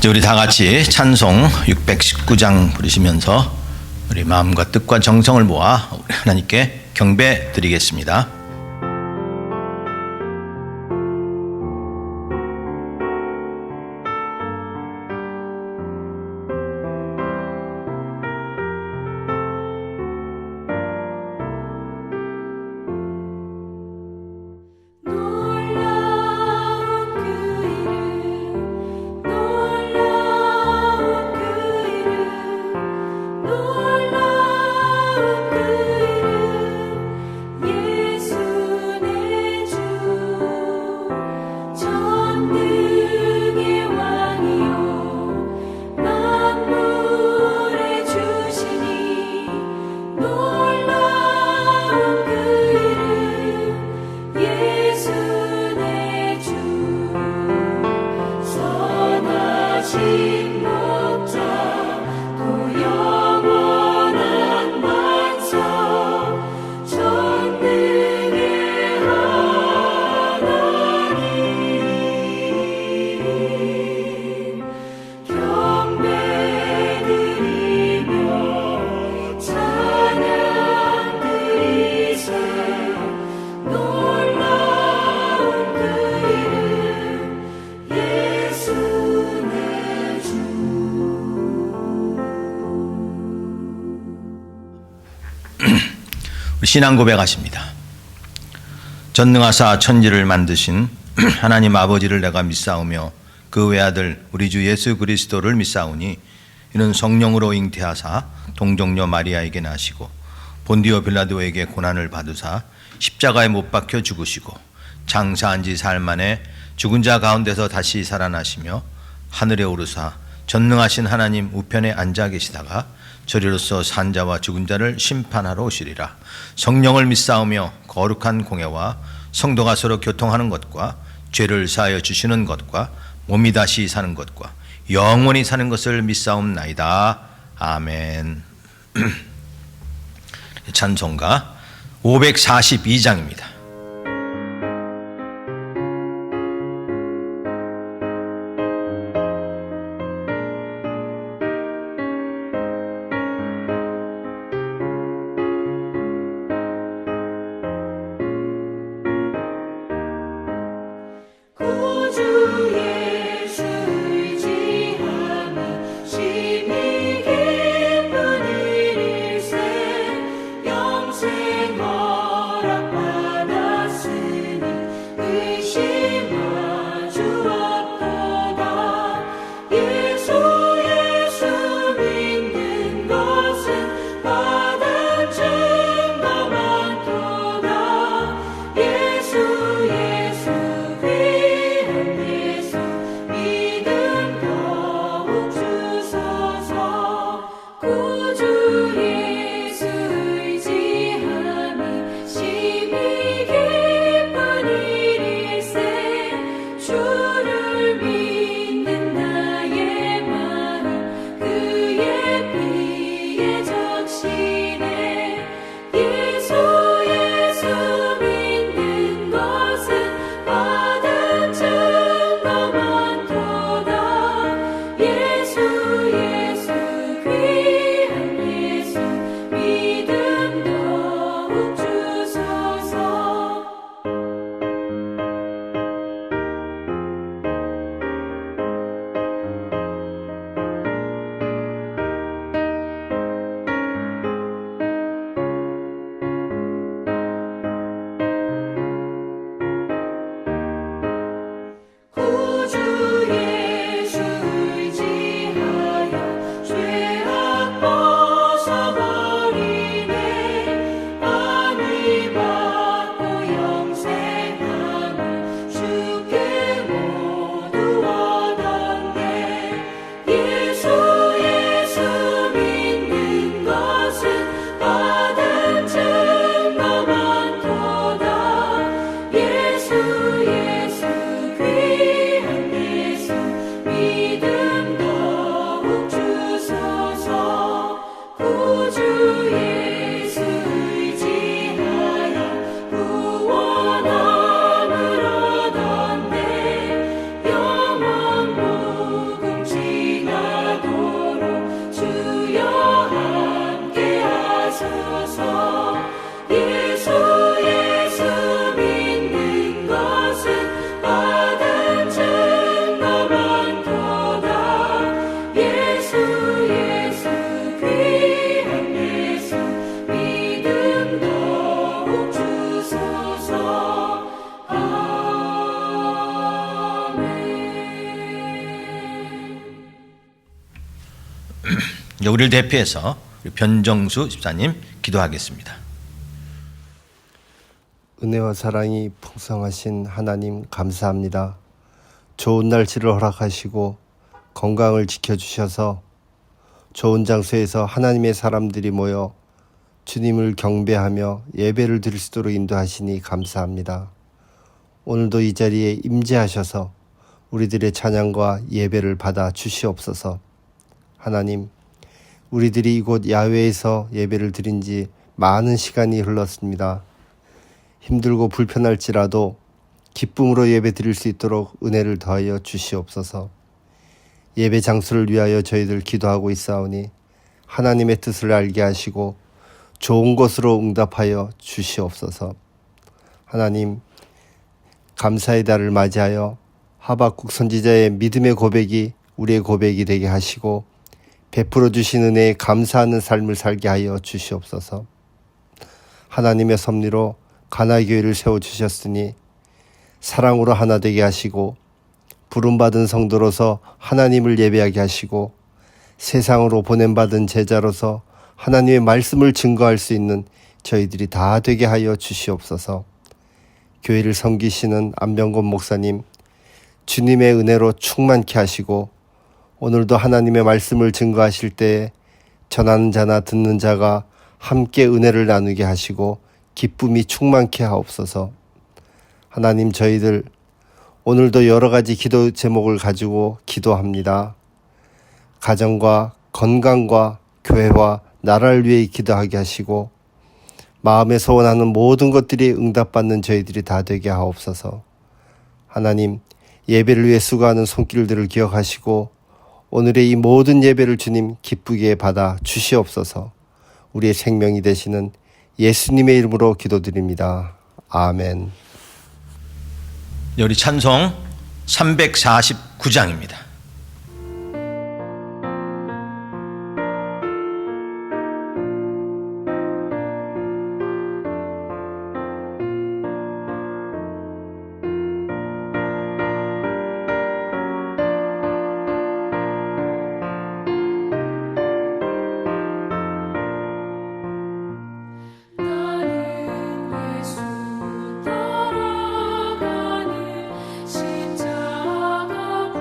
이제 우리 다 같이 찬송 619장 부르시면서 우리 마음과 뜻과 정성을 모아 우리 하나님께 경배 드리겠습니다. 신앙 고백하십니다. 전능하사 천지를 만드신 하나님 아버지를 내가 믿사오며 그 외아들 우리 주 예수 그리스도를 믿사오니 이는 성령으로 잉태하사 동정녀 마리아에게 나시고 본디오 빌라도에게 고난을 받으사 십자가에 못 박혀 죽으시고 장사한 지 사흘 만에 죽은 자 가운데서 다시 살아나시며 하늘에 오르사 전능하신 하나님 우편에 앉아 계시다가 저리로서 산 자와 죽은 자를 심판하러 오시리라. 성령을 믿사오며 거룩한 공예와 성도가 서로 교통하는 것과 죄를 사하여 주시는 것과 몸이 다시 사는 것과 영원히 사는 것을 믿사옵나이다. 아멘. 찬송가 542장입니다. 영생 허락받아 이제 우리를 대표해서 변정수 집사님 기도하겠습니다. 은혜와 사랑이 풍성하신 하나님 감사합니다. 좋은 날씨를 허락하시고 건강을 지켜주셔서 좋은 장소에서 하나님의 사람들이 모여 주님을 경배하며 예배를 드릴 수 있도록 인도하시니 감사합니다. 오늘도 이 자리에 임재하셔서 우리들의 찬양과 예배를 받아 주시옵소서. 하나님, 우리들이 이곳 야외에서 예배를 드린 지 많은 시간이 흘렀습니다. 힘들고 불편할지라도 기쁨으로 예배 드릴 수 있도록 은혜를 더하여 주시옵소서. 예배 장소를 위하여 저희들 기도하고 있사오니 하나님의 뜻을 알게 하시고 좋은 것으로 응답하여 주시옵소서. 하나님, 감사의 달을 맞이하여 하박국 선지자의 믿음의 고백이 우리의 고백이 되게 하시고 베풀어 주신 은혜에 감사하는 삶을 살게 하여 주시옵소서. 하나님의 섭리로 가나교회를 세워주셨으니 사랑으로 하나 되게 하시고 부름받은 성도로서 하나님을 예배하게 하시고 세상으로 보냄받은 제자로서 하나님의 말씀을 증거할 수 있는 저희들이 다 되게 하여 주시옵소서. 교회를 섬기시는 안병건 목사님, 주님의 은혜로 충만케 하시고 오늘도 하나님의 말씀을 증거하실 때에 전하는 자나 듣는 자가 함께 은혜를 나누게 하시고 기쁨이 충만케 하옵소서. 하나님, 저희들 오늘도 여러 가지 기도 제목을 가지고 기도합니다. 가정과 건강과 교회와 나라를 위해 기도하게 하시고 마음에 소원하는 모든 것들이 응답받는 저희들이 다 되게 하옵소서. 하나님, 예배를 위해 수고하는 손길들을 기억하시고 오늘의 이 모든 예배를 주님 기쁘게 받아 주시옵소서. 우리의 생명이 되시는 예수님의 이름으로 기도드립니다. 아멘. 우리 찬송 349장입니다. 십자가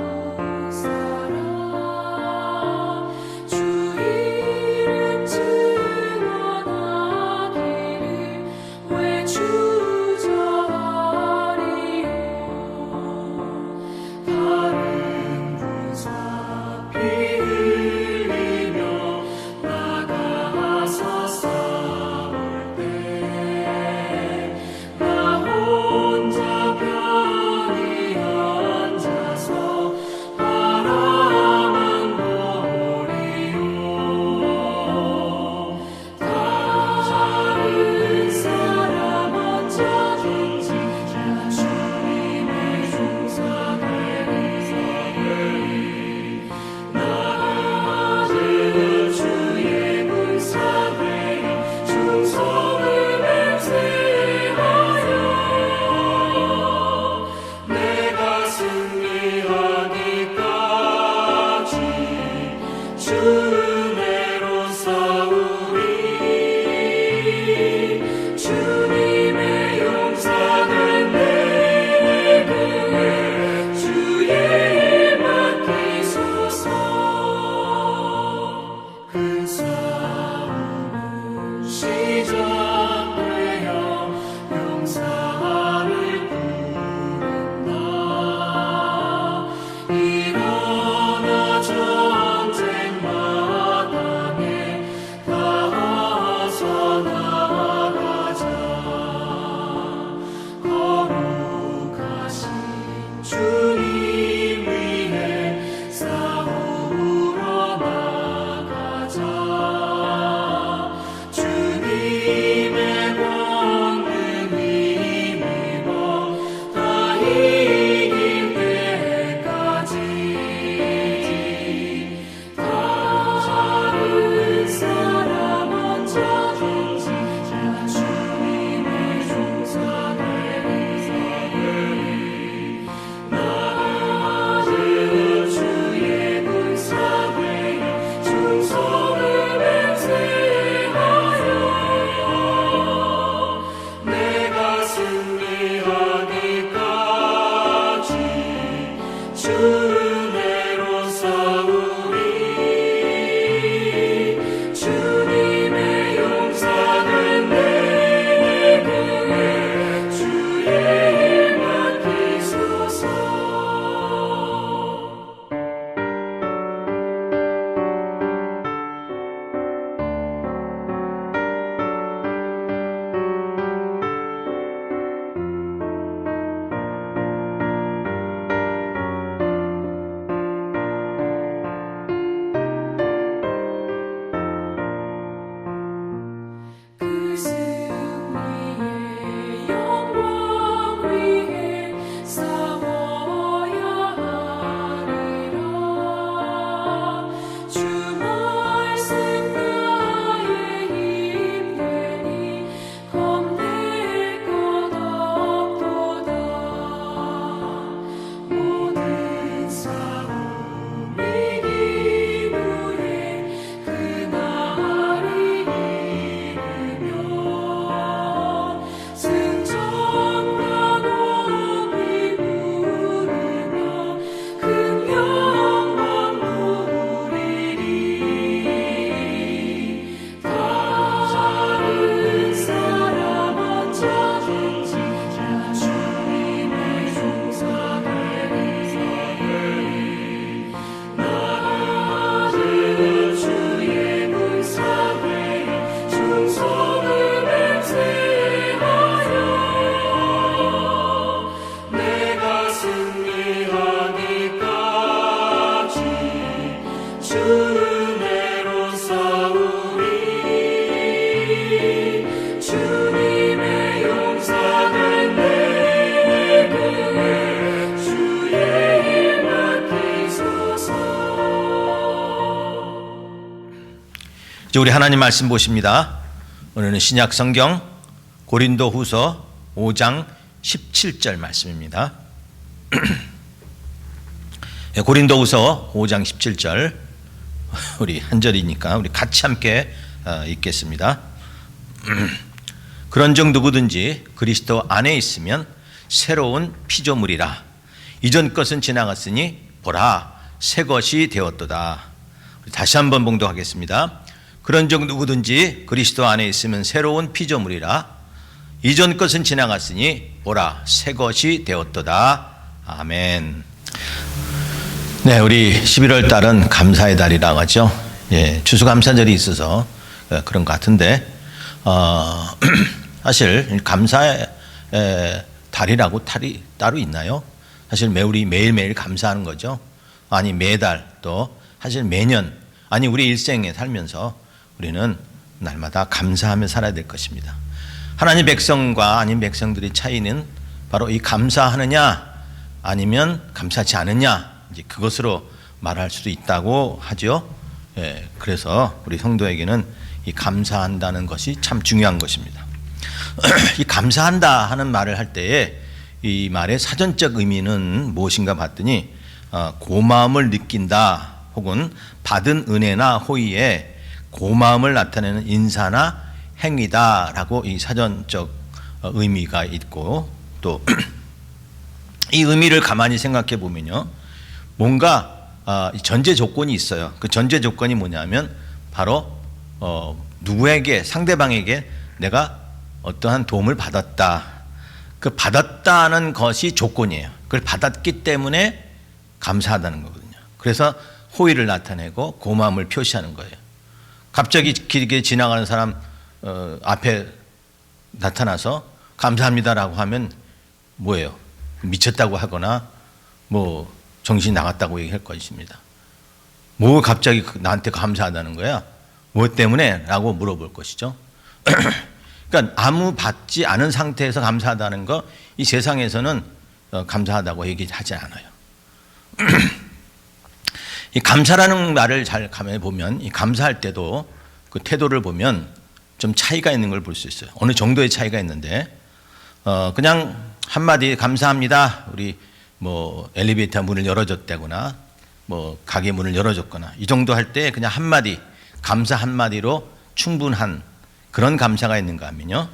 이제 우리 하나님 말씀 보십니다. 오늘은 신약 성경 고린도후서 5장 17절 말씀입니다. 고린도후서 5장 17절 우리 한 절이니까 우리 같이 함께 읽겠습니다. 그런즉 누구든지 그리스도 안에 있으면 새로운 피조물이라. 이전 것은 지나갔으니 보라 새 것이 되었도다. 다시 한번 봉독하겠습니다. 그런즉 누구든지 그리스도 안에 있으면 새로운 피조물이라. 이전 것은 지나갔으니 보라 새 것이 되었도다. 아멘. 네, 우리 11월 달은 감사의 달이라고 하죠. 예, 추수감사절이 있어서 그런 것 같은데 사실 감사의 달이라고 달이 따로 있나요? 사실 우리 매일매일 감사하는 거죠. 아니 매달 또 사실 매년 아니 우리 일생에 살면서 우리는 날마다 감사하며 살아야 될 것입니다. 하나님 백성과 아닌 백성들의 차이는 바로 이 감사하느냐 아니면 감사하지 않느냐 이제 그것으로 말할 수도 있다고 하죠. 예, 그래서 우리 성도에게는 이 감사한다는 것이 참 중요한 것입니다. 이 감사한다 하는 말을 할 때에 이 말의 사전적 의미는 무엇인가 봤더니 고마움을 느낀다 혹은 받은 은혜나 호의에 고마움을 나타내는 인사나 행위다라고 이 사전적 의미가 있고 또 이 의미를 가만히 생각해 보면요 뭔가 전제 조건이 있어요. 그 전제 조건이 뭐냐면 바로 누구에게 상대방에게 내가 어떠한 도움을 받았다. 그 받았다는 것이 조건이에요. 그걸 받았기 때문에 감사하다는 거거든요. 그래서 호의를 나타내고 고마움을 표시하는 거예요. 갑자기 길게 지나가는 사람 앞에 나타나서 감사합니다라고 하면 뭐예요? 미쳤다고 하거나 뭐 정신이 나갔다고 얘기할 것입니다. 뭐 갑자기 나한테 감사하다는 거야? 뭐 때문에? 라고 물어볼 것이죠. 그러니까 아무 받지 않은 상태에서 감사하다는 거 이 세상에서는 감사하다고 얘기하지 않아요. 이 감사라는 말을 잘 가만히 보면 이 감사할 때도 그 태도를 보면 좀 차이가 있는 걸 볼 수 있어요. 어느 정도의 차이가 있는데 그냥 한마디 감사합니다. 우리 뭐 엘리베이터 문을 열어줬다거나 뭐 가게 문을 열어줬거나 이 정도 할 때 그냥 한마디 감사 한마디로 충분한 그런 감사가 있는가 하면요.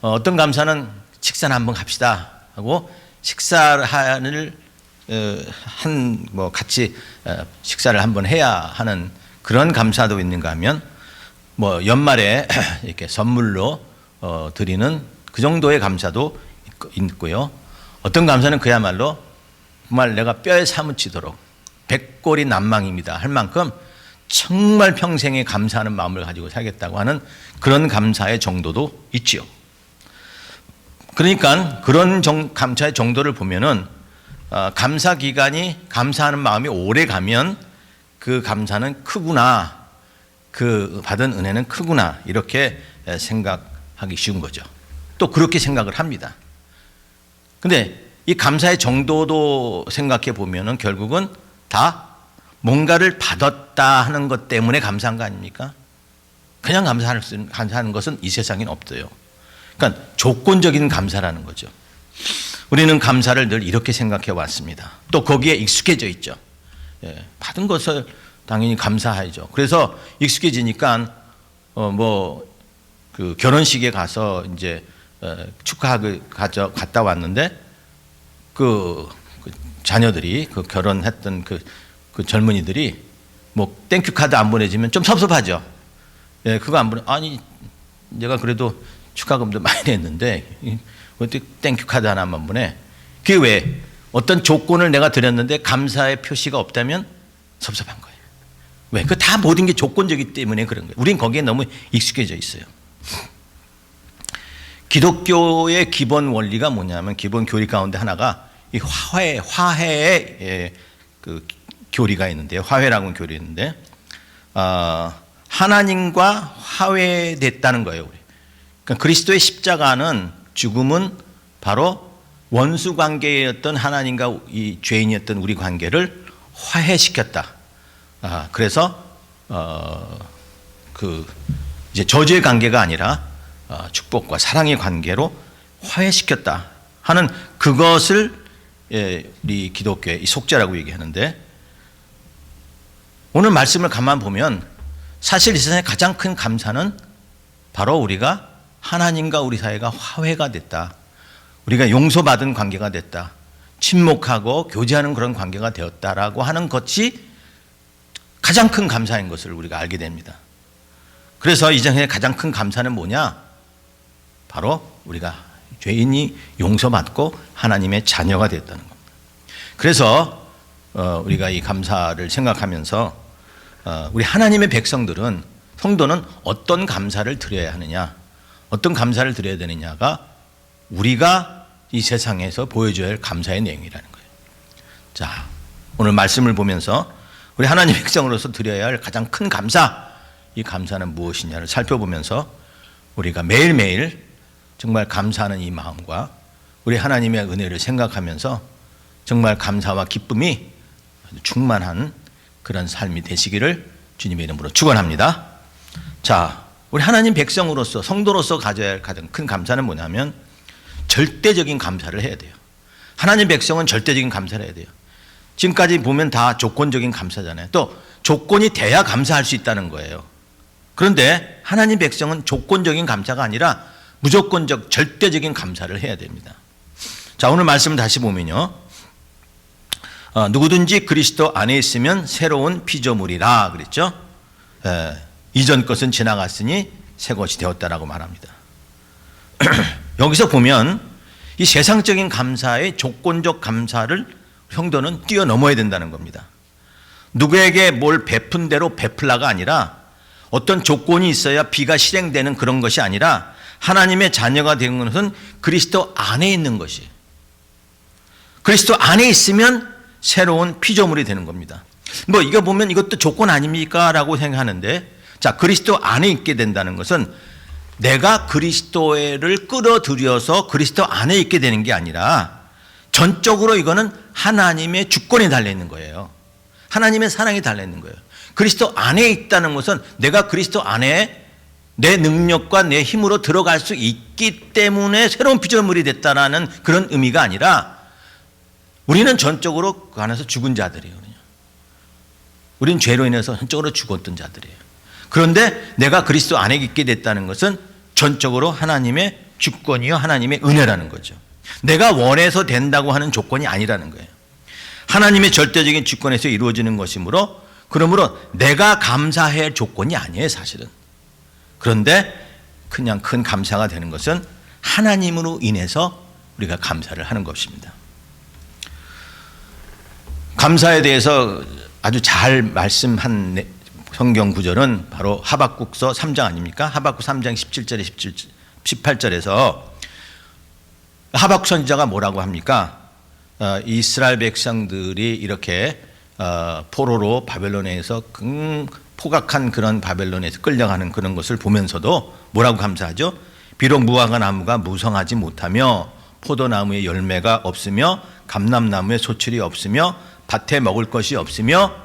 어떤 감사는 식사나 한번 갑시다 하고 식사를 뭐 같이 식사를 한번 해야 하는 그런 감사도 있는가 하면 뭐 연말에 이렇게 선물로 드리는 그 정도의 감사도 있고요. 어떤 감사는 그야말로 정말 내가 뼈에 사무치도록 백골이 난망입니다 할 만큼 정말 평생에 감사하는 마음을 가지고 살겠다고 하는 그런 감사의 정도도 있지요. 그러니까 그런 감사의 정도를 보면은 감사 기간이 감사하는 마음이 오래 가면 그 감사는 크구나, 그 받은 은혜는 크구나 이렇게 생각하기 쉬운 거죠. 또 그렇게 생각을 합니다. 근데 이 감사의 정도도 생각해 보면은 결국은 다 뭔가를 받았다 하는 것 때문에 감사한 거 아닙니까? 그냥 감사하는 것은 이 세상엔 없어요. 그러니까 조건적인 감사라는 거죠. 우리는 감사를 늘 이렇게 생각해 왔습니다. 또 거기에 익숙해져 있죠. 예, 받은 것을 당연히 감사하죠. 그래서 익숙해지니까 그 결혼식에 가서 이제 축하하고 갔다 왔는데 그 자녀들이 그 결혼했던 그 젊은이들이 뭐 땡큐 카드 안 보내주면 좀 섭섭하죠. 예, 그거 안 보내. 아니 내가 그래도 축하금도 많이 냈는데 어떻게 땡큐 카드 하나만 보내? 그게 왜? 어떤 조건을 내가 드렸는데 감사의 표시가 없다면 섭섭한 거예요. 왜? 그 다 모든 게 조건적이기 때문에 그런 거예요. 우린 거기에 너무 익숙해져 있어요. 기독교의 기본 원리가 뭐냐면 기본 교리 가운데 하나가 이 화해의 그 교리가 있는데요. 화해라고 교리 있는데 하나님과 화해됐다는 거예요. 우리. 그러니까 그리스도의 십자가는 죽음은 바로 원수 관계였던 하나님과 이 죄인이었던 우리 관계를 화해시켰다. 그래서 이제 저주의 관계가 아니라 축복과 사랑의 관계로 화해시켰다 하는 그것을 우리 기독교의 이 속죄라고 얘기하는데, 오늘 말씀을 가만 보면 사실 이 세상의 가장 큰 감사는 바로 우리가 하나님과 우리 사이가 화해가 됐다, 우리가 용서받은 관계가 됐다, 친목하고 교제하는 그런 관계가 되었다라고 하는 것이 가장 큰 감사인 것을 우리가 알게 됩니다. 그래서 이 세상의 가장 큰 감사는 뭐냐? 바로 우리가 죄인이 용서받고 하나님의 자녀가 됐다는 겁니다. 그래서 우리가 이 감사를 생각하면서 우리 하나님의 백성들은, 성도는 어떤 감사를 드려야 하느냐, 어떤 감사를 드려야 되느냐가 우리가 이 세상에서 보여줘야 할 감사의 내용이라는 거예요. 자, 오늘 말씀을 보면서 우리 하나님 백성으로서 드려야 할 가장 큰 감사, 이 감사는 무엇이냐를 살펴보면서 우리가 매일매일 정말 감사하는 이 마음과 우리 하나님의 은혜를 생각하면서 정말 감사와 기쁨이 충만한 그런 삶이 되시기를 주님의 이름으로 축원합니다. 자, 우리 하나님 백성으로서, 성도로서 가져야 할 가장 큰 감사는 뭐냐면 절대적인 감사를 해야 돼요. 하나님 백성은 절대적인 감사를 해야 돼요. 지금까지 보면 다 조건적인 감사잖아요. 또 조건이 돼야 감사할 수 있다는 거예요. 그런데 하나님 백성은 조건적인 감사가 아니라 무조건적, 절대적인 감사를 해야 됩니다. 자, 오늘 말씀을 다시 보면요, 누구든지 그리스도 안에 있으면 새로운 피조물이라 그랬죠. 이전 것은 지나갔으니 새 것이 되었다라고 말합니다. 여기서 보면 이 세상적인 감사의 조건적 감사를 성도는 뛰어넘어야 된다는 겁니다. 누구에게 뭘 베푼 대로 베풀라가 아니라, 어떤 조건이 있어야 비가 실행되는 그런 것이 아니라, 하나님의 자녀가 된 것은 그리스도 안에 있는 것이, 그리스도 안에 있으면 새로운 피조물이 되는 겁니다. 뭐 이거 보면 이것도 조건 아닙니까? 라고 생각하는데, 자, 그리스도 안에 있게 된다는 것은 내가 그리스도를 끌어들여서 그리스도 안에 있게 되는 게 아니라 전적으로 이거는 하나님의 주권에 달려있는 거예요. 하나님의 사랑이 달려있는 거예요. 그리스도 안에 있다는 것은 내가 그리스도 안에 내 능력과 내 힘으로 들어갈 수 있기 때문에 새로운 피조물이 됐다라는 그런 의미가 아니라, 우리는 전적으로 그 안에서 죽은 자들이에요. 우리는 죄로 인해서 전적으로 죽었던 자들이에요. 그런데 내가 그리스도 안에 있게 됐다는 것은 전적으로 하나님의 주권이요, 하나님의 은혜라는 거죠. 내가 원해서 된다고 하는 조건이 아니라는 거예요. 하나님의 절대적인 주권에서 이루어지는 것이므로, 그러므로 내가 감사해야 할 조건이 아니에요, 사실은. 그런데 그냥 큰 감사가 되는 것은 하나님으로 인해서 우리가 감사를 하는 것입니다. 감사에 대해서 아주 잘 말씀한 성경 구절은 바로 하박국서 3장 아닙니까? 하박국 3장 17절에 18절에서 하박국 선지자가 뭐라고 합니까? 이스라엘 백성들이 이렇게 포로로 바벨론에서 포각한 그런 바벨론에서 끌려가는 그런 것을 보면서도 뭐라고 감사하죠? 비록 무화과 나무가 무성하지 못하며 포도나무에 열매가 없으며 감람나무에 소출이 없으며 밭에 먹을 것이 없으며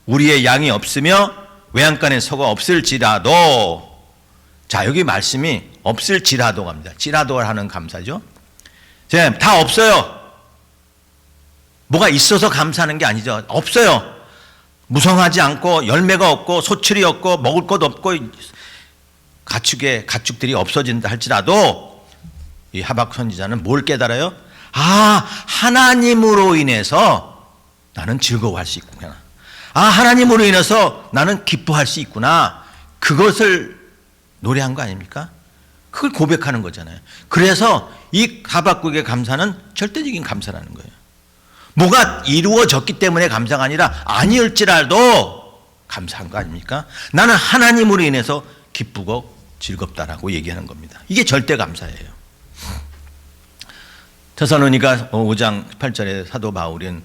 우리의 양이 없으며 외양간에 소가 없을지라도, 자, 여기 말씀이 없을지라도 갑니다. 지라도를 하는 감사죠. 다 없어요. 뭐가 있어서 감사하는 게 아니죠. 없어요. 무성하지 않고 열매가 없고 소출이 없고 먹을 것 없고 가축들이 없어진다 할지라도, 이 하박국 선지자는 뭘 깨달아요? 아, 하나님으로 인해서 나는 즐거워할 수 있구나. 아, 하나님으로 인해서 나는 기뻐할 수 있구나. 그것을 노래한 거 아닙니까? 그걸 고백하는 거잖아요. 그래서 이 하박국의 감사는 절대적인 감사라는 거예요. 뭐가 이루어졌기 때문에 감사가 아니라 아니을지라도 감사한 거 아닙니까? 나는 하나님으로 인해서 기쁘고 즐겁다라고 얘기하는 겁니다. 이게 절대 감사예요. 데살로니가 5장 8절에 사도 바울은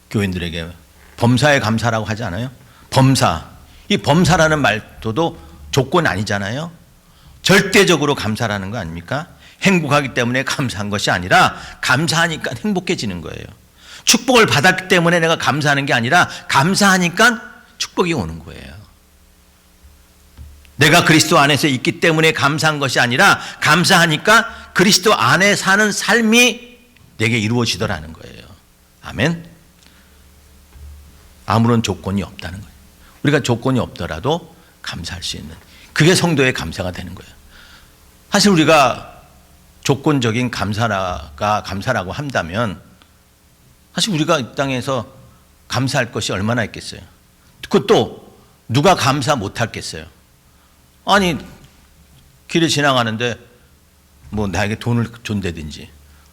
교인들에게 범사에 감사라고 하지 않아요? 범사. 이 범사라는 말도 조건 아니잖아요. 절대적으로 감사라는 거 아닙니까? 행복하기 때문에 감사한 것이 아니라 감사하니까 행복해지는 거예요. 축복을 받았기 때문에 내가 감사하는 게 아니라 감사하니까 축복이 오는 거예요. 내가 그리스도 안에서 있기 때문에 감사한 것이 아니라 감사하니까 그리스도 안에 사는 삶이 내게 이루어지더라는 거예요. 아멘. 아무런 조건이 없다는 거예요. 우리가 조건이 없더라도 감사할 수 있는, 그게 성도의 감사가 되는 거예요. 사실 우리가 조건적인 감사라고 한다면 사실 우리가 이 땅에서 감사할 것이 얼마나 있겠어요. 그것도 누가 감사 못하겠어요. 아니 길을 지나가는데 뭐 나에게 돈을 준다든지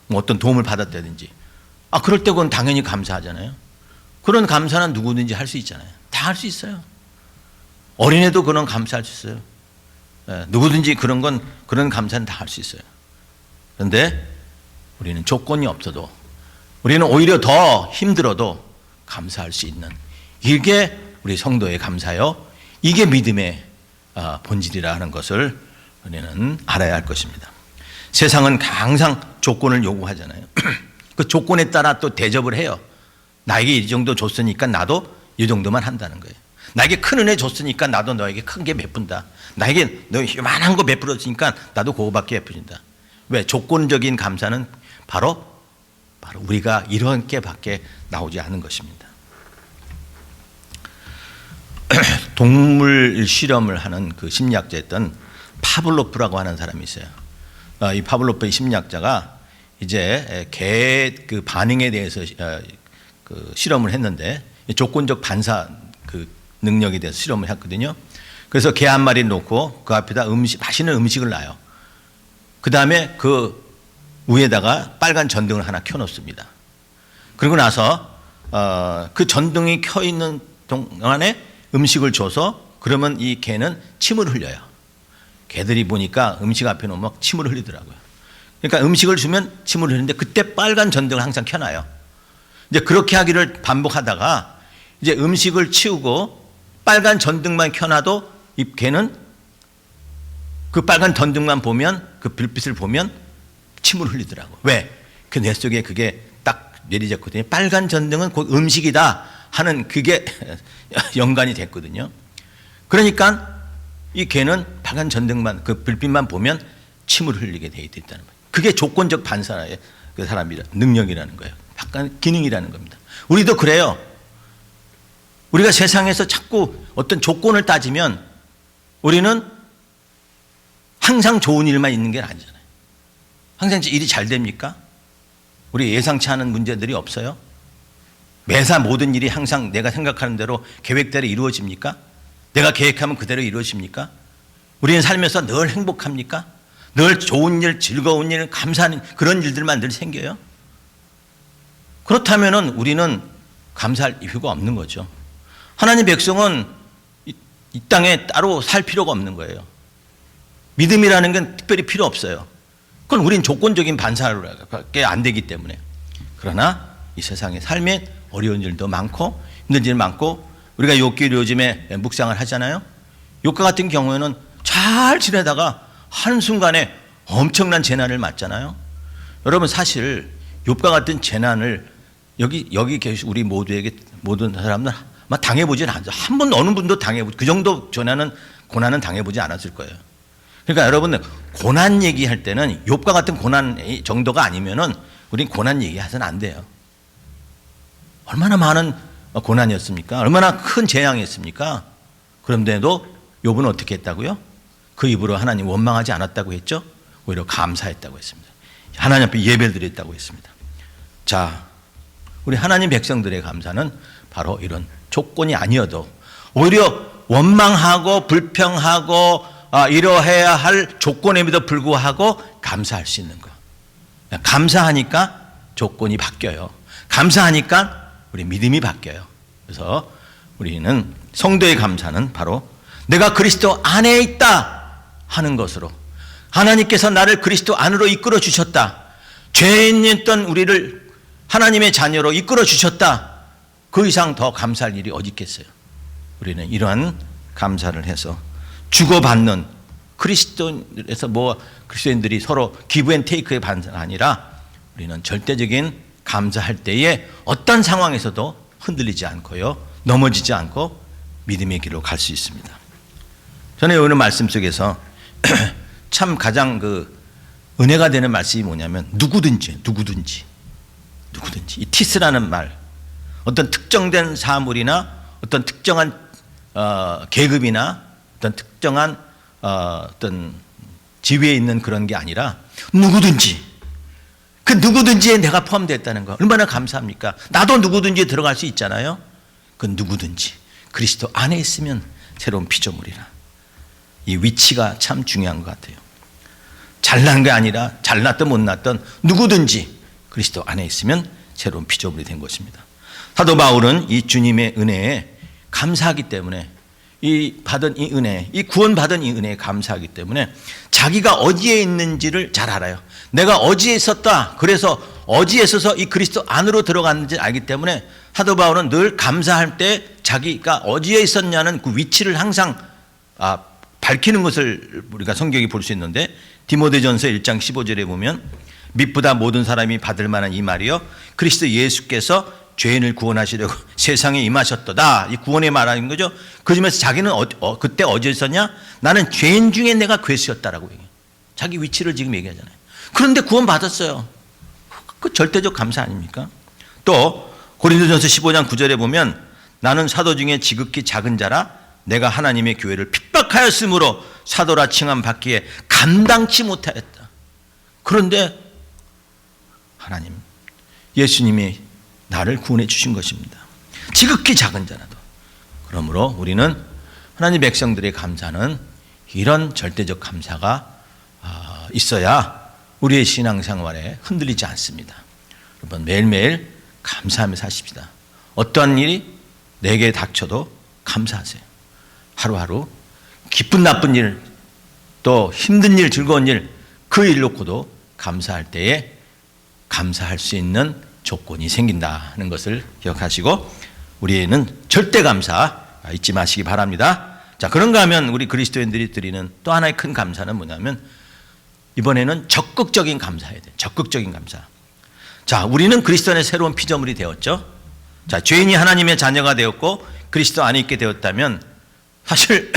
뭐 어떤 도움을 받았다든지, 그럴 때 그건 당연히 감사하잖아요. 그런 감사는 누구든지 할 수 있잖아요. 다 할 수 있어요. 어린애도 그런 감사할 수 있어요. 누구든지 그런 감사는 다 할 수 있어요. 그런데 우리는 조건이 없어도, 우리는 오히려 더 힘들어도 감사할 수 있는, 이게 우리 성도의 감사요, 이게 믿음의 본질이라 하는 것을 우리는 알아야 할 것입니다. 세상은 항상 조건을 요구하잖아요. 그 조건에 따라 또 대접을 해요. 나에게 이 정도 줬으니까 나도 이 정도만 한다는 거예요. 나에게 큰 은혜 줬으니까 나도 너에게 큰 게 베푼다. 나에게 너 요만한 거 베풀었으니까 나도 그거밖에 베푼다. 왜? 조건적인 감사는 바로 우리가 이런 게밖에 나오지 않은 것입니다. 동물 실험을 하는 그 심리학자였던 파블로프라고 하는 사람이 있어요. 이 파블로프의 심리학자가 이제 개 그 반응에 대해서 그 실험을 했는데, 조건적 반사 그 능력에 대해서 실험을 했거든요. 그래서 개 한 마리 놓고 그 앞에다 맛있는 음식을 놔요. 그 다음에 그 위에다가 빨간 전등을 하나 켜놓습니다. 그리고 나서 그 전등이 켜 있는 동안에 음식을 줘서, 그러면 이 개는 침을 흘려요. 개들이 보니까 음식 앞에 놓으면 침을 흘리더라고요. 그러니까 음식을 주면 침을 흘리는데 그때 빨간 전등을 항상 켜놔요. 이제 그렇게 하기를 반복하다가 이제 음식을 치우고 빨간 전등만 켜놔도 이 개는 그 빨간 전등만 보면, 그 불빛을 보면 침을 흘리더라고. 왜? 그 뇌 속에 그게 딱 내리졌거든요. 빨간 전등은 곧 음식이다 하는 그게 연관이 됐거든요. 그러니까 이 개는 빨간 전등만, 그 불빛만 보면 침을 흘리게 돼 있다는 거예요. 그게 조건적 반사의 그 사람이라 능력이라는 거예요. 약간 기능이라는 겁니다. 우리도 그래요. 우리가 세상에서 자꾸 어떤 조건을 따지면 우리는 항상 좋은 일만 있는 게 아니잖아요. 항상 일이 잘 됩니까? 우리 예상치 않은 문제들이 없어요? 매사 모든 일이 항상 내가 생각하는 대로 계획대로 이루어집니까? 내가 계획하면 그대로 이루어집니까? 우리는 살면서 늘 행복합니까? 늘 좋은 일, 즐거운 일, 감사하는 그런 일들만 늘 생겨요? 그렇다면 우리는 감사할 이유가 없는 거죠. 하나님 백성은 이 땅에 따로 살 필요가 없는 거예요. 믿음이라는 건 특별히 필요 없어요. 그건 우린 조건적인 반사밖에 안 되기 때문에. 그러나 이 세상의 삶에 어려운 일도 많고 힘든 일 많고, 우리가 욥기를 요즘에 묵상을 하잖아요. 욥과 같은 경우에는 잘 지내다가 한순간에 엄청난 재난을 맞잖아요. 여러분, 사실 욥과 같은 재난을 여기 계신 우리 모두에게, 모든 사람들 아마 당해보지는 않죠. 한 번 어느 분도 그 정도 고난은 당해보지 않았을 거예요. 그러니까 여러분, 고난 얘기할 때는 욥과 같은 고난 정도가 아니면은 우린 고난 얘기해서는 안 돼요. 얼마나 많은 고난이었습니까? 얼마나 큰 재앙이었습니까? 그런데도 욥은 어떻게 했다고요? 그 입으로 하나님 원망하지 않았다고 했죠? 오히려 감사했다고 했습니다. 하나님 앞에 예배를 드렸다고 했습니다. 자, 우리 하나님 백성들의 감사는 바로 이런 조건이 아니어도 오히려 원망하고 불평하고 이러해야 할 조건임에도 불구하고 감사할 수 있는 것. 감사하니까 조건이 바뀌어요. 감사하니까 우리 믿음이 바뀌어요. 그래서 우리는 성도의 감사는 바로 내가 그리스도 안에 있다 하는 것으로, 하나님께서 나를 그리스도 안으로 이끌어 주셨다, 죄인이었던 우리를 하나님의 자녀로 이끌어 주셨다, 그 이상 더 감사할 일이 어디 있겠어요. 우리는 이러한 감사를 해서 주고받는, 그리스도에서 그리스도인들이 서로 기브 앤 테이크의 반사가 아니라 우리는 절대적인 감사할 때에 어떤 상황에서도 흔들리지 않고요, 넘어지지 않고 믿음의 길로 갈 수 있습니다. 저는 오늘 말씀 속에서 참 가장 은혜가 되는 말씀이 뭐냐면 누구든지 이 티스라는 말, 어떤 특정된 사물이나 어떤 특정한 계급이나 어떤 특정한 어떤 지위에 있는 그런 게 아니라 누구든지, 그 누구든지에 내가 포함되었다는 거 얼마나 감사합니까? 나도 누구든지 들어갈 수 있잖아요. 그 누구든지 그리스도 안에 있으면 새로운 피조물이라. 이 위치가 참 중요한 것 같아요. 잘난 게 아니라 잘났든 못났든 누구든지 그리스도 안에 있으면 새로운 피조물이 된 것입니다. 사도 바울은 이 주님의 은혜에 감사하기 때문에, 이 은혜, 이 구원받은 이 은혜에 감사하기 때문에 자기가 어디에 있는지를 잘 알아요. 내가 어디에 있었다, 그래서 어디에 있어서 이 그리스도 안으로 들어갔는지 알기 때문에 사도 바울은 늘 감사할 때 자기가 어디에 있었냐는 그 위치를 항상 밝히는 것을 우리가 성경에 볼 수 있는데, 디모데전서 1장 15절에 보면 미쁘다 모든 사람이 받을 만한 이 말이요 그리스도 예수께서 죄인을 구원하시려고 세상에 임하셨도다. 이 구원의 말하는 거죠. 그러면서 자기는 그때 어디에 있었냐? 나는 죄인 중에 내가 괴수였다라고 얘기해요. 자기 위치를 지금 얘기하잖아요. 그런데 구원 받았어요. 그 절대적 감사 아닙니까? 또 고린도전서 15장 9절에 보면 나는 사도 중에 지극히 작은 자라 내가 하나님의 교회를 핍박하였으므로 사도라 칭함 받기에 감당치 못하였다. 그런데 하나님, 예수님이 나를 구원해 주신 것입니다. 지극히 작은 자라도. 그러므로 우리는 하나님 백성들의 감사는 이런 절대적 감사가 있어야 우리의 신앙생활에 흔들리지 않습니다. 여러분, 매일매일 감사하며 사십시다. 어떠한 일이 내게 닥쳐도 감사하세요. 하루하루 기쁜 나쁜 일, 또 힘든 일, 즐거운 일, 그 일 놓고도 감사할 때에 감사할 수 있는 조건이 생긴다는 것을 기억하시고 우리는 절대 감사 잊지 마시기 바랍니다. 자, 그런가 하면 우리 그리스도인들이 드리는 또 하나의 큰 감사는 뭐냐면 이번에는 적극적인 감사해야 돼요. 적극적인 감사. 자, 우리는 그리스도 안에 새로운 피조물이 되었죠. 자, 죄인이 하나님의 자녀가 되었고 그리스도 안에 있게 되었다면 사실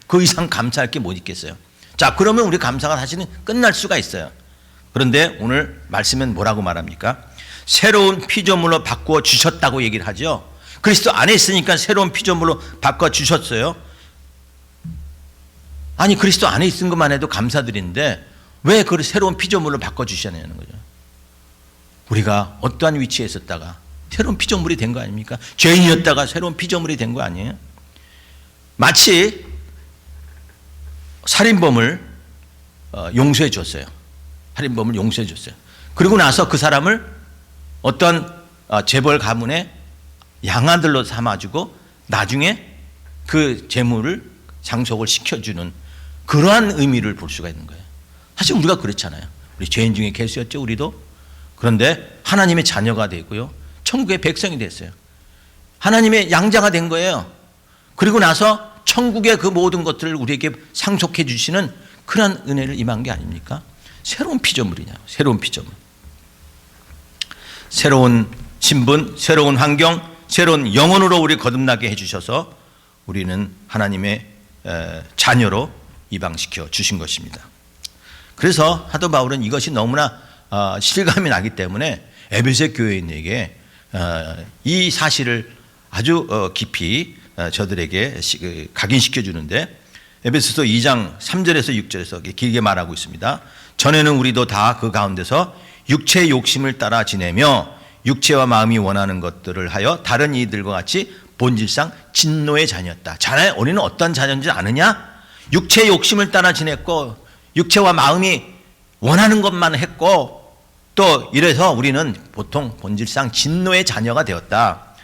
그 이상 감사할 게 못 있겠어요. 자, 그러면 우리 감사가 사실은 끝날 수가 있어요. 그런데 오늘 말씀은 뭐라고 말합니까? 새로운 피조물로 바꾸어 주셨다고 얘기를 하죠. 그리스도 안에 있으니까 새로운 피조물로 바꿔 주셨어요. 아니, 그리스도 안에 있은 것만 해도 감사드리는데 왜 그 새로운 피조물로 바꿔 주셨냐는 거죠. 우리가 어떠한 위치에 있었다가 새로운 피조물이 된 거 아닙니까? 죄인이었다가 새로운 피조물이 된 거 아니에요? 마치 살인범을 용서해 줬어요. 살인범을 용서해 줬어요. 그리고 나서 그 사람을 어떤 재벌 가문의 양아들로 삼아주고 나중에 그 재물을 상속을 시켜주는 그러한 의미를 볼 수가 있는 거예요. 사실 우리가 그렇잖아요. 우리 죄인 중에 괴수였죠, 우리도. 그런데 하나님의 자녀가 되고요, 천국의 백성이 됐어요. 하나님의 양자가 된 거예요. 그리고 나서 천국의 그 모든 것들을 우리에게 상속해 주시는 그런 은혜를 임한 게 아닙니까? 새로운 피조물이냐, 새로운 피조물. 새로운 신분, 새로운 환경, 새로운 영혼으로 우리 거듭나게 해주셔서 우리는 하나님의 자녀로 이방시켜 주신 것입니다. 그래서 사도 바울은 이것이 너무나 실감이 나기 때문에 에베소 교회인에게 이 사실을 아주 깊이 저들에게 각인시켜 주는데, 에베소서 2장 3절에서 6절에서 길게 말하고 있습니다. 전에는 우리도 다 그 가운데서 육체의 욕심을 따라 지내며 육체와 마음이 원하는 것들을 하여 다른 이들과 같이 본질상 진노의 자녀였다. 자네, 우리는 어떤 자녀인지 아느냐? 육체의 욕심을 따라 지냈고 육체와 마음이 원하는 것만 했고 또 이래서 우리는 보통 본질상 진노의 자녀가 되었다.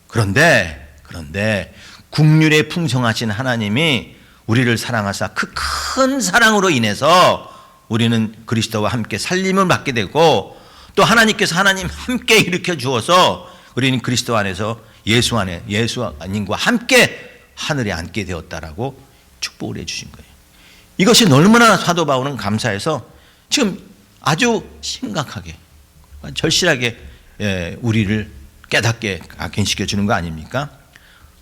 그런데 국률에 풍성하신 하나님이 우리를 사랑하사 그 큰 사랑으로 인해서 우리는 그리스도와 함께 살림을 받게 되고 또 하나님께서 함께 일으켜 주어서 우리는 그리스도 안에서 예수님과 함께 하늘에 앉게 되었다라고 축복을 해 주신 거예요. 이것이 얼마나 사도 바울은 감사해서 지금 아주 심각하게 절실하게 우리를 깨닫게 각인시켜 주는 거 아닙니까?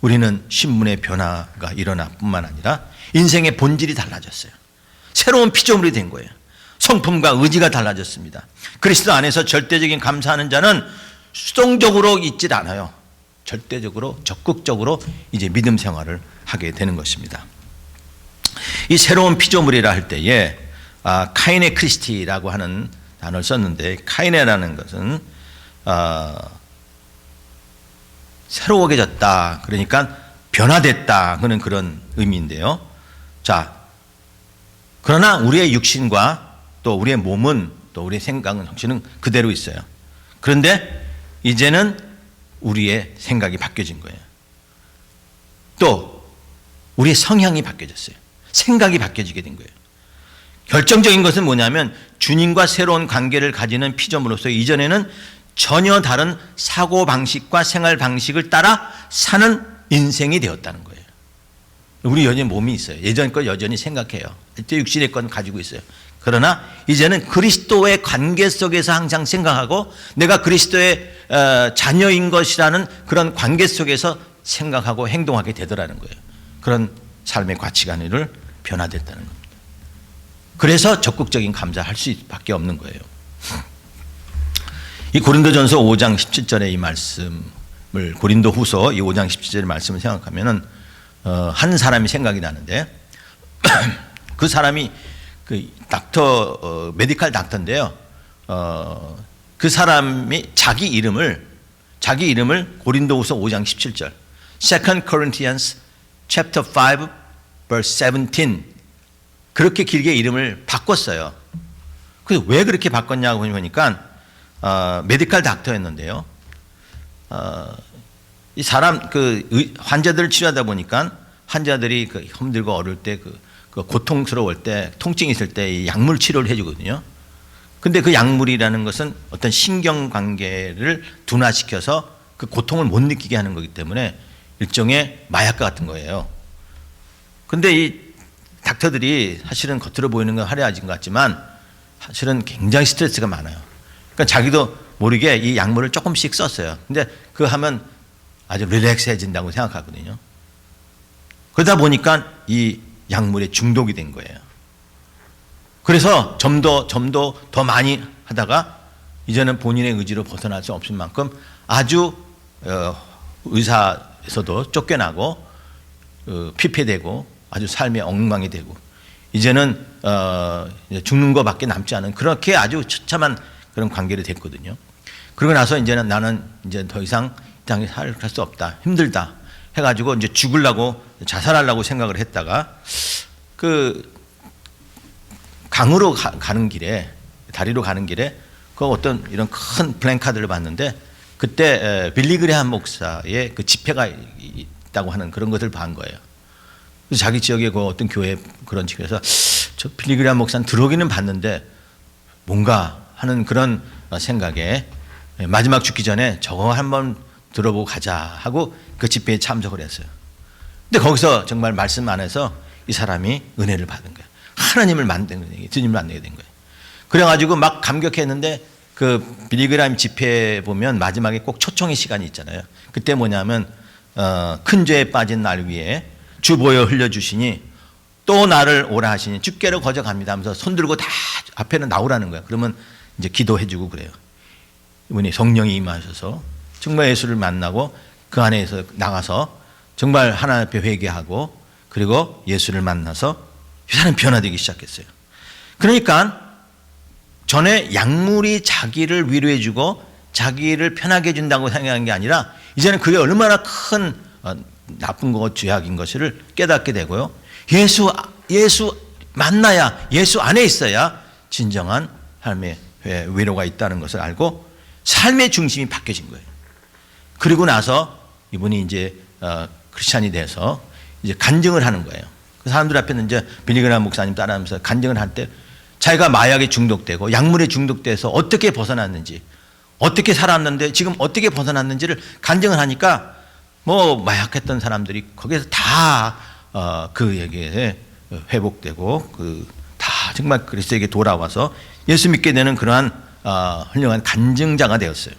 우리는 신분의 변화가 일어날 뿐만 아니라 인생의 본질이 달라졌어요. 새로운 피조물이 된 거예요. 성품과 의지가 달라졌습니다. 그리스도 안에서 절대적인 감사하는 자는 수동적으로 있질 않아요. 절대적으로 적극적으로 이제 믿음 생활을 하게 되는 것입니다. 이 새로운 피조물이라 할 때에 카이네 크리스티라고 하는 단어를 썼는데, 카이네라는 것은 새로워졌다, 그러니까 변화됐다 하는 그런 의미인데요. 자, 그러나 우리의 육신과 또 우리의 몸은 또 우리의 생각은 정신은 그대로 있어요. 그런데 이제는 우리의 생각이 바뀌어진 거예요. 또 우리의 성향이 바뀌어졌어요. 생각이 바뀌어지게 된 거예요. 결정적인 것은 뭐냐면 주님과 새로운 관계를 가지는 피조물로서 이전에는 전혀 다른 사고방식과 생활방식을 따라 사는 인생이 되었다는 거예요. 우리 여전히 몸이 있어요. 예전 걸 여전히 생각해요. 이때 육신의 건 가지고 있어요. 그러나 이제는 그리스도의 관계 속에서 항상 생각하고 내가 그리스도의 자녀인 것이라는 그런 관계 속에서 생각하고 행동하게 되더라는 거예요. 그런 삶의 가치관을 변화됐다는 겁니다. 그래서 적극적인 감사할 수밖에 없는 거예요. 이 고린도전서 5장 17절의 이 말씀을, 고린도후서 이 5장 17절의 말씀을 생각하면은 한 사람이 생각이 나는데 그 사람이 그 메디컬 닥터인데요. 그 사람이 자기 이름을 고린도후서 5장 17절, 2 Corinthians chapter 5 verse 17 그렇게 길게 이름을 바꿨어요. 그래서 왜 그렇게 바꿨냐고 보니까 메디컬 닥터였는데요. 이 사람 환자들을 치료하다 보니까 환자들이 힘들고 어려울 때 그 고통스러울 때, 통증이 있을 때 이 약물 치료를 해주거든요. 근데 그 약물이라는 것은 어떤 신경관계를 둔화시켜서 그 고통을 못 느끼게 하는 거기 때문에 일종의 마약과 같은 거예요. 근데 이 닥터들이 사실은 겉으로 보이는 건 화려하진 것 같지만 사실은 굉장히 스트레스가 많아요. 그러니까 자기도 모르게 이 약물을 조금씩 썼어요. 근데 그거 하면 아주 릴렉스해진다고 생각하거든요. 그러다 보니까 이 약물에 중독이 된 거예요. 그래서 점도 더 많이 하다가 이제는 본인의 의지로 벗어날 수 없을 만큼 아주 의사에서도 쫓겨나고 피폐되고 아주 삶의 엉망이 되고 이제는 죽는 것밖에 남지 않은 그렇게 아주 처참한 그런 관계를 됐거든요. 그러고 나서 이제는 나는 이제 더 이상 이 땅에 살 수 없다, 힘들다 해가지고 이제 죽으려고 자살하려고 생각을 했다가 그 강으로 가는 길에, 다리로 가는 길에 그 어떤 이런 큰 플랜카드를 봤는데 그때 빌리그레함 목사의 그 집회가 있다고 하는 그런 것을 본 거예요. 그래서 자기 지역의 그 어떤 교회 그런 집에서 저 빌리그레함 목사는 들어오기는 봤는데 뭔가 하는 그런 생각에 마지막 죽기 전에 저거 한번 들어보고 가자 하고 그 집회에 참석을 했어요. 근데 거기서 정말 말씀 안에서 이 사람이 은혜를 받은 거예요. 하나님을 만든 거예요. 주님을 만나게 된 거예요. 그래가지고 막 감격했는데 그 빌리그레함 집회에 보면 마지막에 꼭 초청의 시간이 있잖아요. 그때 뭐냐면 큰 죄에 빠진 날 위에 주 보여 흘려주시니 또 나를 오라 하시니 주께로 거저 갑니다 하면서 손 들고 다 앞에는 나오라는 거예요. 그러면 이제 기도해주고 그래요. 이분이 성령이 임하셔서 정말 예수를 만나고 그 안에서 나가서 정말 하나님 앞에 회개하고 그리고 예수를 만나서 이 사람이 변화되기 시작했어요. 그러니까 전에 약물이 자기를 위로해주고 자기를 편하게 해준다고 생각한 게 아니라 이제는 그게 얼마나 큰 나쁜 것, 죄악인 것을 깨닫게 되고요. 예수 만나야, 예수 안에 있어야 진정한 삶의 위로가 있다는 것을 알고 삶의 중심이 바뀌어진 거예요. 그리고 나서 이분이 이제 크리스찬이 돼서 이제 간증을 하는 거예요. 그 사람들 앞에는 이제 빌리그레함 목사님 따라하면서 간증을 할 때 자기가 마약에 중독되고 약물에 중독돼서 어떻게 벗어났는지, 어떻게 살았는데 지금 어떻게 벗어났는지를 간증을 하니까 뭐 마약했던 사람들이 거기에서 다 그에게 회복되고 다 정말 그리스도에게 돌아와서 예수 믿게 되는 그러한 훌륭한 간증자가 되었어요.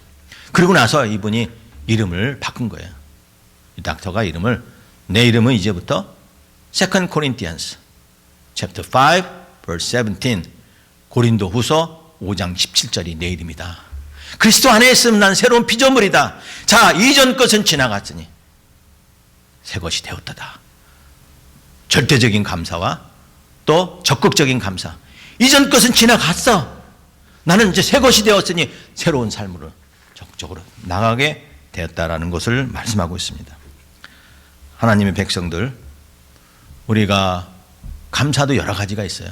그리고 나서 이분이 이름을 바꾼 거예요. 이 닥터가 이름을, 내 이름은 이제부터 Second Corinthians chapter 5 verse 17, 고린도 후서 5장 17절이 내 이름이다. 그리스도 안에 있으면 난 새로운 피조물이다. 자, 이전 것은 지나갔으니 새 것이 되었다. 절대적인 감사와 또 적극적인 감사. 이전 것은 지나갔어. 나는 이제 새 것이 되었으니 새로운 삶으로 적극적으로 나가게 되었다라는 것을 말씀하고 있습니다. 하나님의 백성들, 우리가 감사도 여러 가지가 있어요.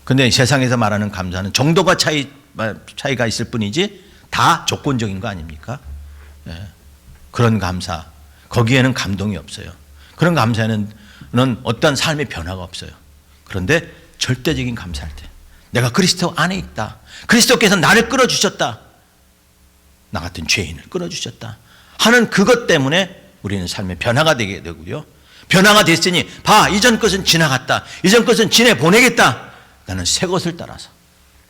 근데 세상에서 말하는 감사는 정도가 차이가 있을 뿐이지 다 조건적인 거 아닙니까? 예. 그런 감사, 거기에는 감동이 없어요. 그런 감사에는 어떠한 삶의 변화가 없어요. 그런데 절대적인 감사할 때, 내가 그리스도 안에 있다. 그리스도께서 나를 끌어주셨다. 나 같은 죄인을 끌어주셨다 하는 그것 때문에 우리는 삶의 변화가 되게 되고요. 변화가 됐으니 봐, 이전 것은 지나갔다. 이전 것은 지내보내겠다. 나는 새 것을 따라서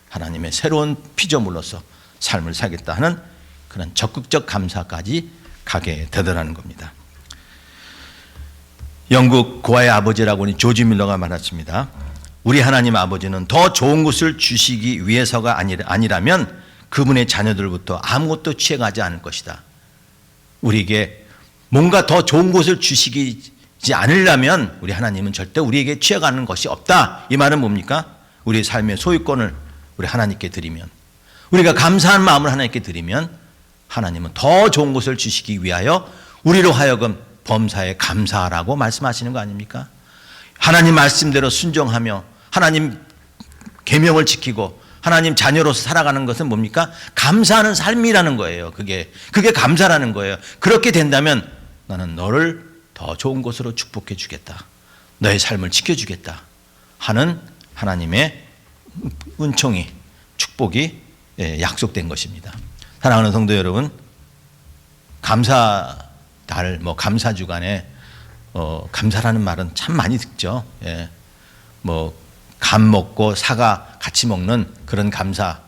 하나님의 새로운 피조물로서 삶을 살겠다 하는 그런 적극적 감사까지 가게 되더라는 겁니다. 영국 고아의 아버지라고 하는 조지 밀러가 말했습니다. 우리 하나님 아버지는 더 좋은 것을 주시기 위해서가 아니라면 그분의 자녀들부터 아무것도 취해가지 않을 것이다. 우리에게 뭔가 더 좋은 것을 주시지 않으려면 우리 하나님은 절대 우리에게 취해가는 것이 없다. 이 말은 뭡니까? 우리의 삶의 소유권을 우리 하나님께 드리면, 우리가 감사한 마음을 하나님께 드리면 하나님은 더 좋은 것을 주시기 위하여 우리로 하여금 범사에 감사하라고 말씀하시는 거 아닙니까? 하나님 말씀대로 순종하며 하나님 계명을 지키고 하나님 자녀로서 살아가는 것은 뭡니까? 감사하는 삶이라는 거예요. 그게 감사라는 거예요. 그렇게 된다면 나는 너를 더 좋은 곳으로 축복해 주겠다. 너의 삶을 지켜주겠다 하는 하나님의 은총이, 축복이 약속된 것입니다. 사랑하는 성도 여러분, 감사달, 감사 주간에 감사라는 말은 참 많이 듣죠. 예. 감 먹고 사과 같이 먹는 그런 감사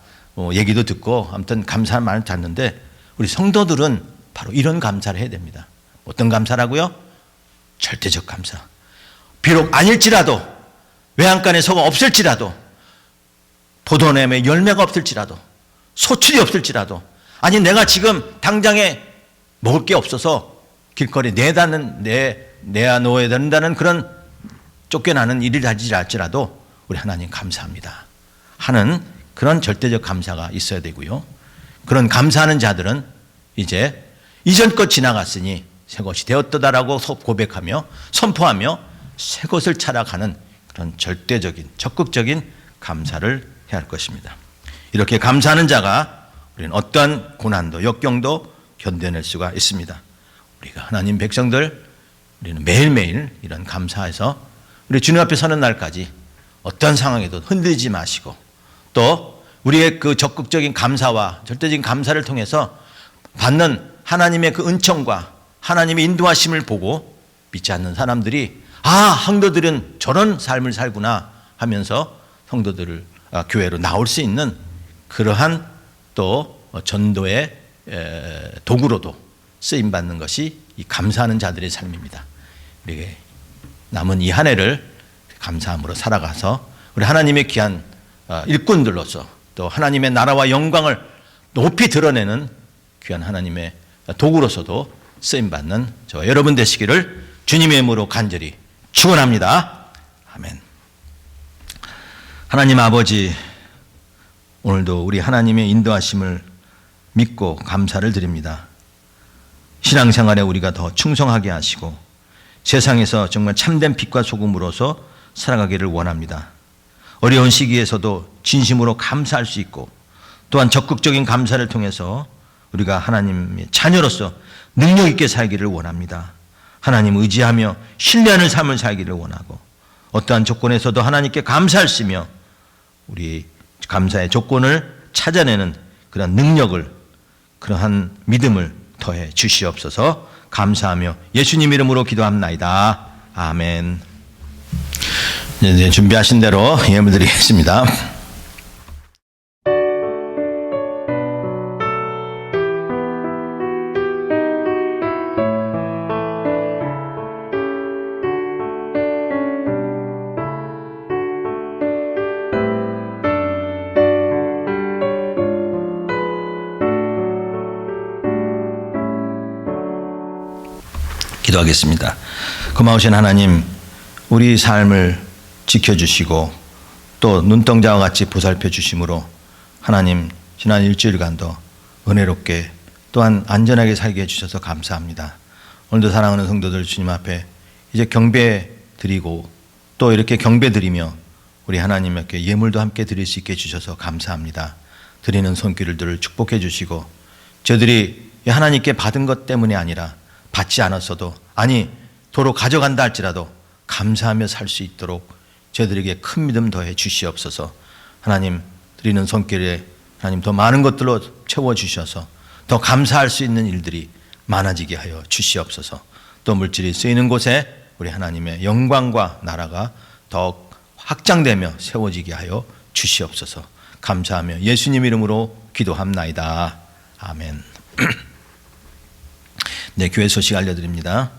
얘기도 듣고, 아무튼 감사한 말을 듣는데 우리 성도들은 바로 이런 감사를 해야 됩니다. 어떤 감사라고요? 절대적 감사. 비록 아닐지라도, 외양간에 소가 없을지라도, 포도나무에 열매가 없을지라도, 소출이 없을지라도, 아니 내가 지금 당장에 먹을 게 없어서 길거리에 내야 놓아야 된다는 그런 쫓겨나는 일을 하지 않을지라도 우리 하나님 감사합니다 하는 그런 절대적 감사가 있어야 되고요. 그런 감사하는 자들은 이제 이전 것 지나갔으니 새 것이 되었다라고 고백하며 선포하며 새 것을 찾아가는 그런 절대적인 적극적인 감사를 해야 할 것입니다. 이렇게 감사하는 자가 우리는 어떠한 고난도 역경도 견뎌낼 수가 있습니다. 우리가 하나님 백성들, 우리는 매일매일 이런 감사해서 우리 주님 앞에 서는 날까지 어떤 상황에도 흔들리지 마시고, 또 우리의 그 적극적인 감사와 절대적인 감사를 통해서 받는 하나님의 그 은총과 하나님의 인도하심을 보고 믿지 않는 사람들이 성도들은 저런 삶을 살구나 하면서 성도들을 교회로 나올 수 있는 그러한 또 전도의 도구로도 쓰임받는 것이 이 감사하는 자들의 삶입니다. 우리에게 남은 이 한 해를 감사함으로 살아가서 우리 하나님의 귀한 일꾼들로서 또 하나님의 나라와 영광을 높이 드러내는 귀한 하나님의 도구로서도 쓰임받는 저와 여러분 되시기를 주님의 이름으로 간절히 축원합니다. 아멘. 하나님 아버지, 오늘도 우리 하나님의 인도하심을 믿고 감사를 드립니다. 신앙생활에 우리가 더 충성하게 하시고 세상에서 정말 참된 빛과 소금으로서 살아가기를 원합니다. 어려운 시기에서도 진심으로 감사할 수 있고, 또한 적극적인 감사를 통해서 우리가 하나님의 자녀로서 능력 있게 살기를 원합니다. 하나님 의지하며 신뢰하는 삶을 살기를 원하고, 어떠한 조건에서도 하나님께 감사하시며 우리 감사의 조건을 찾아내는 그런 능력을, 그러한 믿음을 더해 주시옵소서. 감사하며 예수님 이름으로 기도합나이다. 아멘. 이제 준비하신 대로 예물드리겠습니다. 기도하겠습니다. 고마우신 하나님, 우리 삶을 지켜주시고 또 눈동자와 같이 보살펴 주심으로 하나님 지난 일주일간도 은혜롭게 또한 안전하게 살게 해주셔서 감사합니다. 오늘도 사랑하는 성도들 주님 앞에 이제 경배 드리고 또 이렇게 경배 드리며 우리 하나님께 예물도 함께 드릴 수 있게 해주셔서 감사합니다. 드리는 손길들을 축복해 주시고 저들이 하나님께 받은 것 때문이 아니라 받지 않았어도 아니 도로 가져간다 할지라도 감사하며 살 수 있도록 저들에게 큰 믿음 더해 주시옵소서. 하나님 드리는 손길에 하나님 더 많은 것들로 채워주셔서 더 감사할 수 있는 일들이 많아지게 하여 주시옵소서. 또 물질이 쓰이는 곳에 우리 하나님의 영광과 나라가 더욱 확장되며 세워지게 하여 주시옵소서. 감사하며 예수님 이름으로 기도합나이다. 아멘. 네, 교회 소식 알려드립니다.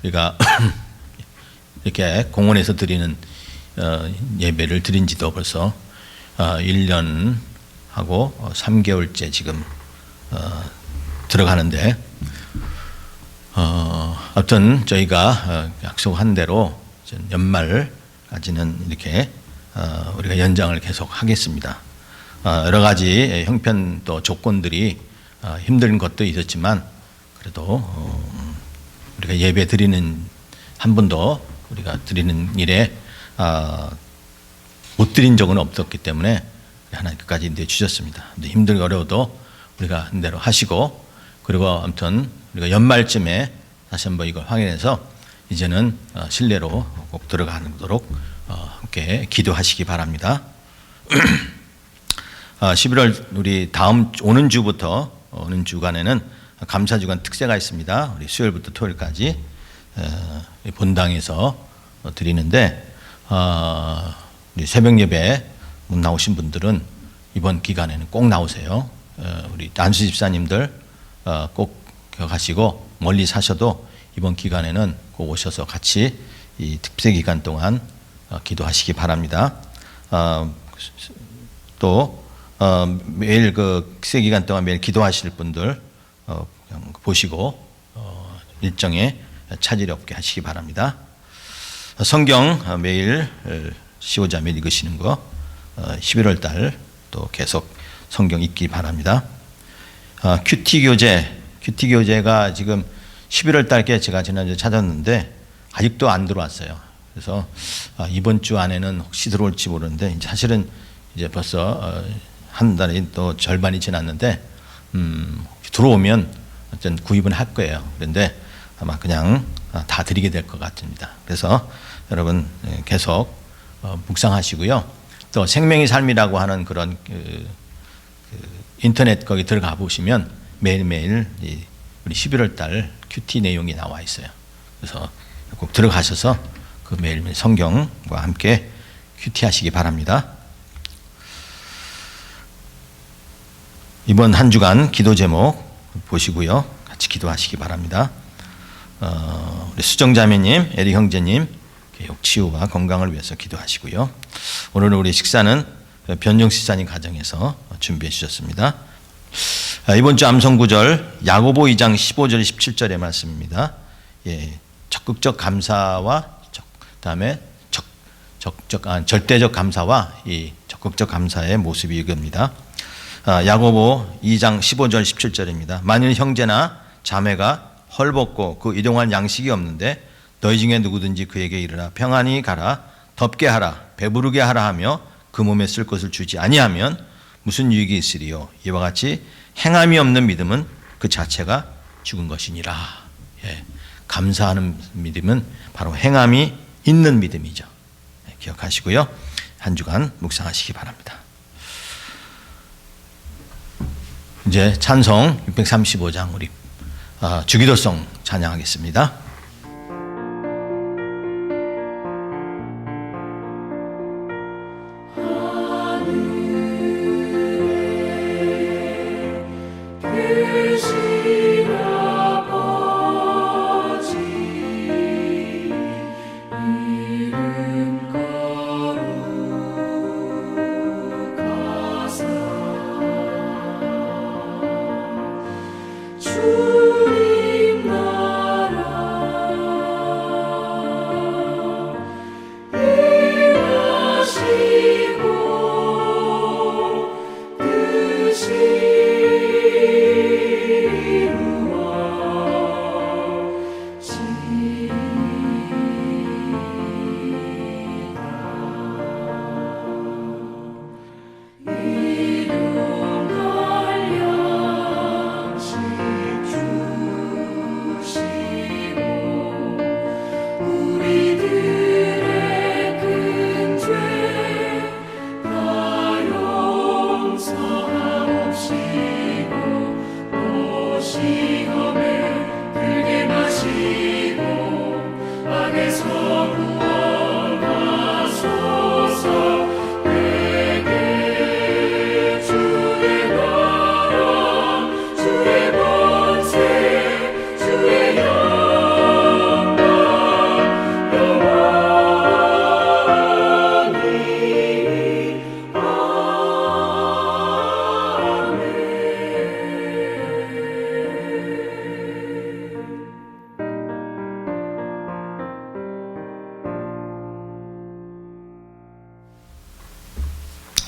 우리가 이렇게 공원에서 드리는 예배를 드린 지도 벌써 1년하고 3개월째 지금 들어가는데 아무튼 저희가 약속한 대로 연말까지는 이렇게 우리가 연장을 계속 하겠습니다. 여러 가지 형편 또 조건들이 힘든 것도 있었지만 그래도 우리가 예배 드리는 한 번도 우리가 드리는 일에 못 드린 적은 없었기 때문에 하나님 끝까지 인도해 주셨습니다. 힘들고 어려워도 우리가 한 대로 하시고 그리고 아무튼 우리가 연말쯤에 다시 한번 이걸 확인해서 이제는 실내로 꼭 들어가도록 함께 기도하시기 바랍니다. 11월 우리 다음 오는 주부터 오는 주간에는 감사주간 특세가 있습니다. 우리 수요일부터 토요일까지 본당에서 드리는데 우리 새벽 예배 못 나오신 분들은 이번 기간에는 꼭 나오세요. 우리 안수 집사님들 꼭 기억하시고 멀리 사셔도 이번 기간에는 꼭 오셔서 같이 이 특세 기간 동안 기도하시기 바랍니다. 또 매일 그 특세 기간 동안 매일 기도하실 분들 보시고 일정에 차질이 없게 하시기 바랍니다. 성경 매일 시오자매 읽으시는 거 11월 달 또 계속 성경 읽기 바랍니다. 큐티 교재가 지금 11월 달께 제가 지난주에 찾았는데 아직도 안 들어왔어요. 그래서 이번 주 안에는 혹시 들어올지 모르는데 이제 사실은 이제 벌써 한 달이 또 절반이 지났는데 들어오면 어쨌든 구입은 할 거예요. 그런데 아마 그냥 다 드리게 될 것 같습니다. 그래서 여러분 계속 묵상하시고요. 또 생명의 삶이라고 하는 그런 인터넷 거기 들어가 보시면 매일매일 우리 11월 달 큐티 내용이 나와 있어요. 그래서 꼭 들어가셔서 그 매일매일 성경과 함께 큐티 하시기 바랍니다. 이번 한 주간 기도 제목 보시고요. 같이 기도하시기 바랍니다. 우리 수정자매님, 에리 형제님 개혁 치유와 건강을 위해서 기도하시고요. 오늘 우리 식사는 변종 시사님 가정에서 준비해 주셨습니다. 이번 주 암송구절 야고보 2장 15절 17절의 말씀입니다. 예, 적극적 감사와 그다음에 절대적 감사와 이 적극적 감사의 모습이 이겁니다. 야고보 2장 15절 17절입니다. 만일 형제나 자매가 헐벗고 그 일용할 양식이 없는데 너희 중에 누구든지 그에게 이르라 평안히 가라 덥게 하라 배부르게 하라 하며 그 몸에 쓸 것을 주지 아니하면 무슨 유익이 있으리요. 이와 같이 행함이 없는 믿음은 그 자체가 죽은 것이니라. 예, 감사하는 믿음은 바로 행함이 있는 믿음이죠. 예, 기억하시고요. 한 주간 묵상하시기 바랍니다. 이제 찬송 635장 우리 주기도송 찬양하겠습니다. 주님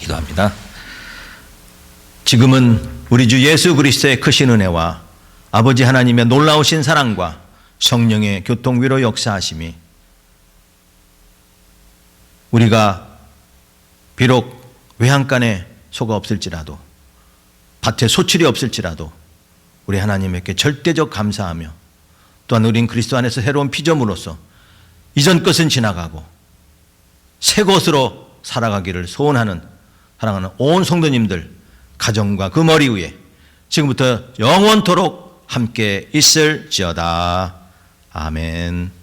기도합니다. 지금은 우리 주 예수 그리스도의 크신 은혜와 아버지 하나님의 놀라우신 사랑과 성령의 교통위로 역사하심이 우리가 비록 외양간에 소가 없을지라도 밭에 소출이 없을지라도 우리 하나님께 절대적 감사하며 또한 우린 그리스도 안에서 새로운 피조물로서 이전 것은 지나가고 새 것으로 살아가기를 소원하는 사랑하는 온 성도님들 가정과 그 머리 위에 지금부터 영원토록 함께 있을지어다. 아멘.